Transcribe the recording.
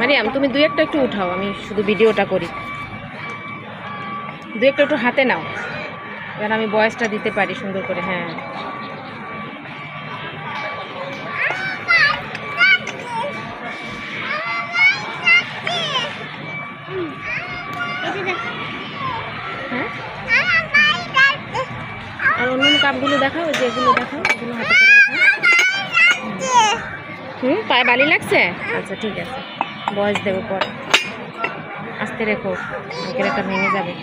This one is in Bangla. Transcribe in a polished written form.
মারিয়াম তুমি দুই একটা একটু উঠাও, আমি শুধু ভিডিওটা করি। দুই একটা একটু হাতে নাও, যেন আমি ভয়েসটা দিতে পারি সুন্দর করে। হ্যাঁ হ্যাঁ, আর অন্য কাপগুলো দেখাও, যেগুলো দেখাও ওগুলো হাতে করে দেখাও। পায়ে বালি লাগছে? আচ্ছা ঠিক আছে, ভয়েস দেবো পরে। আস্তে রেখো, একটা ভেঙে যাবে।